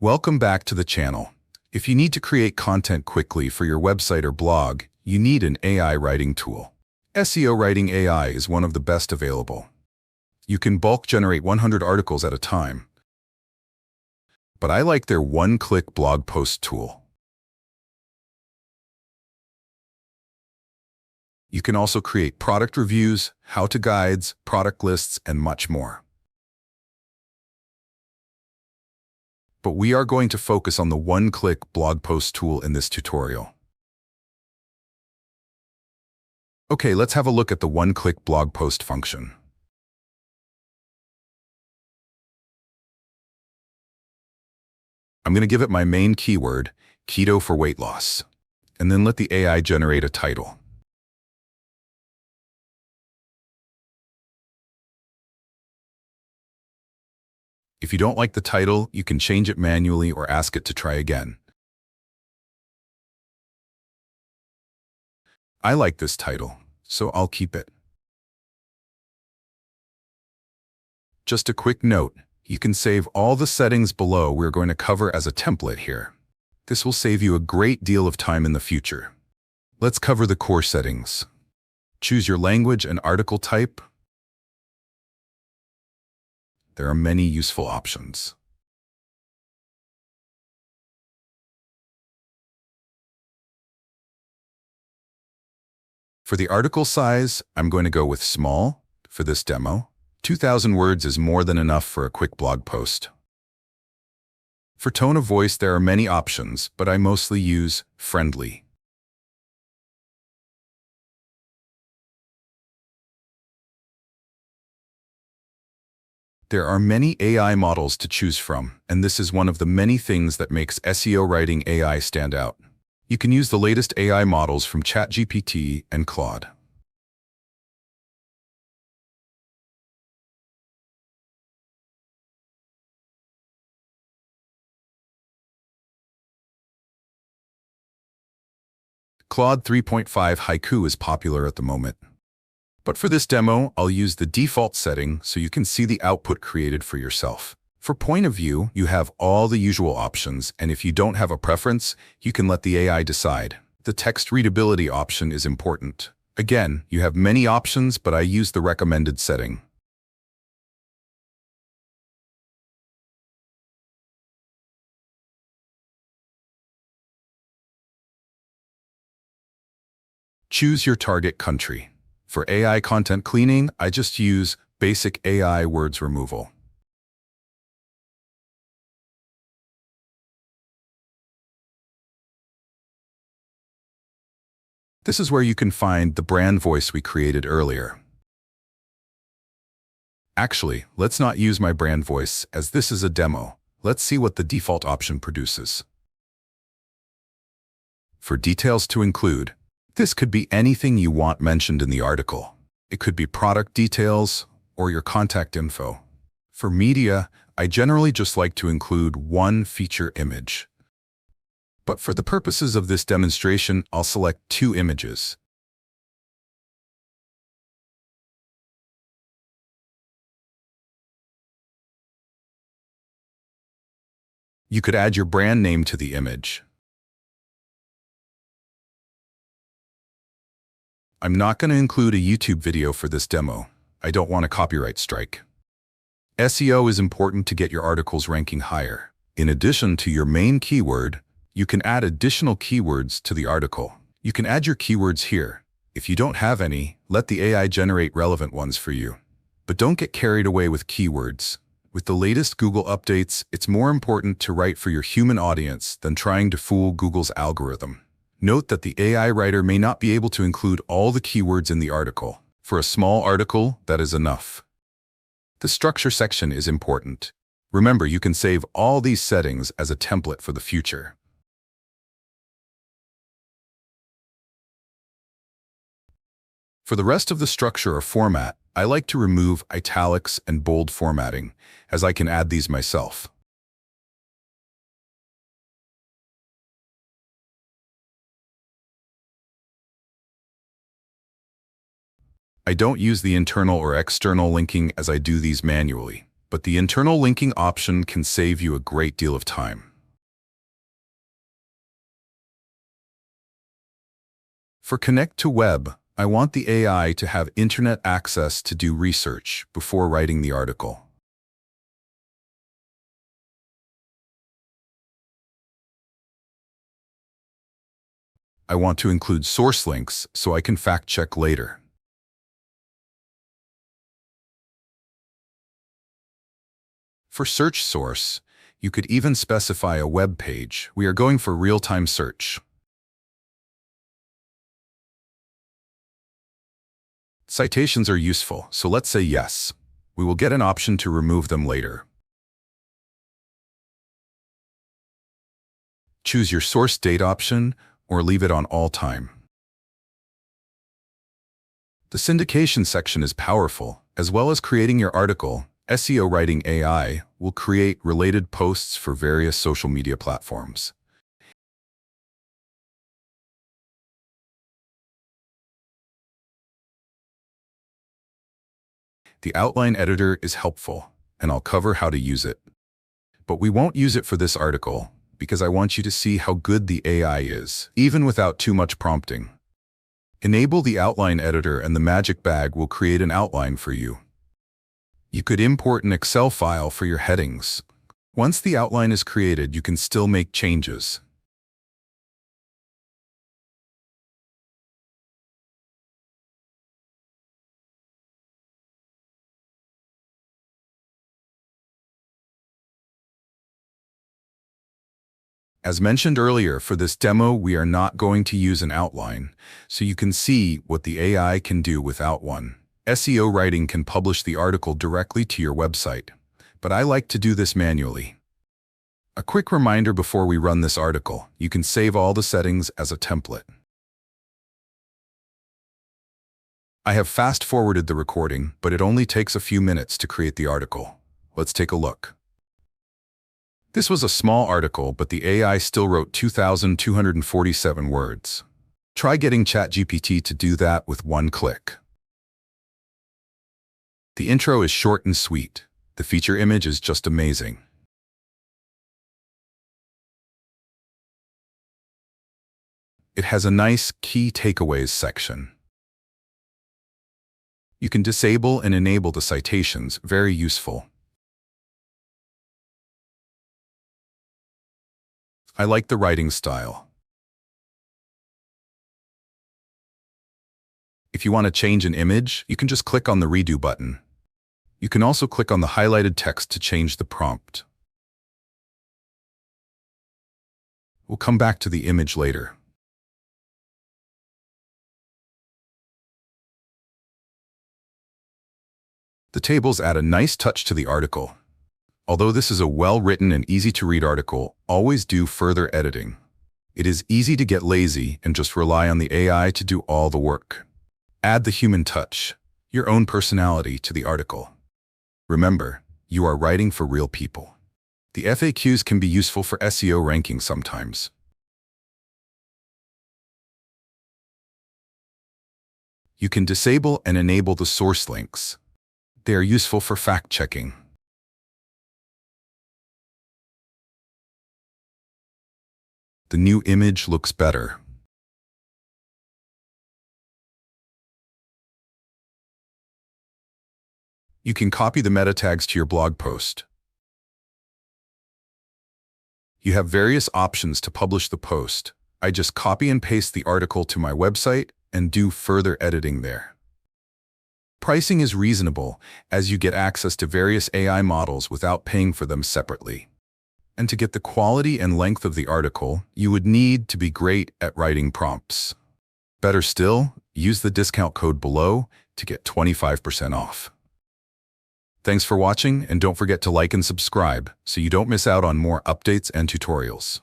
Welcome back to the channel. If you need to create content quickly for your website or blog, you need an AI writing tool. SEO Writing AI is one of the best available. You can bulk generate 100 articles at a time, but I like their one-click blog post tool. You can also create product reviews, how-to guides, product lists, and much more. But we are going to focus on the one-click blog post tool in this tutorial. Okay, let's have a look at the one-click blog post function. I'm going to give it my main keyword, keto for weight loss, and then let the AI generate a title. If you don't like the title, you can change it manually or ask it to try again. I like this title, so I'll keep it. Just a quick note, you can save all the settings below we're going to cover as a template here. This will save you a great deal of time in the future. Let's cover the core settings. Choose your language and article type. There are many useful options. For the article size, I'm going to go with small for this demo. 2,000 words is more than enough for a quick blog post. For tone of voice, there are many options, but I mostly use friendly. There are many AI models to choose from, and this is one of the many things that makes SEO Writing AI stand out. You can use the latest AI models from ChatGPT and Claude. Claude 3.5 Haiku is popular at the moment. But for this demo, I'll use the default setting so you can see the output created for yourself. For point of view, you have all the usual options, and if you don't have a preference, you can let the AI decide. The text readability option is important. Again, you have many options, but I use the recommended setting. Choose your target country. For AI content cleaning, I just use basic AI words removal. This is where you can find the brand voice we created earlier. Actually, let's not use my brand voice as this is a demo. Let's see what the default option produces. For details to include, this could be anything you want mentioned in the article. It could be product details or your contact info. For media, I generally just like to include one feature image. But for the purposes of this demonstration, I'll select 2 images. You could add your brand name to the image. I'm not going to include a YouTube video for this demo. I don't want a copyright strike. SEO is important to get your articles ranking higher. In addition to your main keyword, you can add additional keywords to the article. You can add your keywords here. If you don't have any, let the AI generate relevant ones for you. But don't get carried away with keywords. With the latest Google updates, it's more important to write for your human audience than trying to fool Google's algorithm. Note that the AI writer may not be able to include all the keywords in the article. For a small article, that is enough. The structure section is important. Remember, you can save all these settings as a template for the future. For the rest of the structure or format, I like to remove italics and bold formatting, as I can add these myself. I don't use the internal or external linking as I do these manually, but the internal linking option can save you a great deal of time. For Connect to Web, I want the AI to have internet access to do research before writing the article. I want to include source links so I can fact-check later. For search source, you could even specify a web page. We are going for real-time search. Citations are useful, so let's say yes. We will get an option to remove them later. Choose your source date option or leave it on all time. The syndication section is powerful. As well as creating your article, SEO Writing AI will create related posts for various social media platforms. The outline editor is helpful, and I'll cover how to use it. But we won't use it for this article because I want you to see how good the AI is, even without too much prompting. Enable the outline editor and the magic bag will create an outline for you. You could import an Excel file for your headings. Once the outline is created, you can still make changes. As mentioned earlier, for this demo, we are not going to use an outline, so you can see what the AI can do without one. SEO Writing can publish the article directly to your website, but I like to do this manually. A quick reminder before we run this article, you can save all the settings as a template. I have fast-forwarded the recording, but it only takes a few minutes to create the article. Let's take a look. This was a small article, but the AI still wrote 2,247 words. Try getting ChatGPT to do that with one click. The intro is short and sweet. The feature image is just amazing. It has a nice key takeaways section. You can disable and enable the citations, very useful. I like the writing style. If you want to change an image, you can just click on the redo button. You can also click on the highlighted text to change the prompt. We'll come back to the image later. The tables add a nice touch to the article. Although this is a well-written and easy-to-read article, always do further editing. It is easy to get lazy and just rely on the AI to do all the work. Add the human touch, your own personality to the article. Remember, you are writing for real people. The FAQs can be useful for SEO ranking sometimes. You can disable and enable the source links. They are useful for fact-checking. The new image looks better. You can copy the meta tags to your blog post. You have various options to publish the post. I just copy and paste the article to my website and do further editing there. Pricing is reasonable, as you get access to various AI models without paying for them separately. And to get the quality and length of the article, you would need to be great at writing prompts. Better still, use the discount code below to get 25% off. Thanks for watching, and don't forget to like and subscribe so you don't miss out on more updates and tutorials.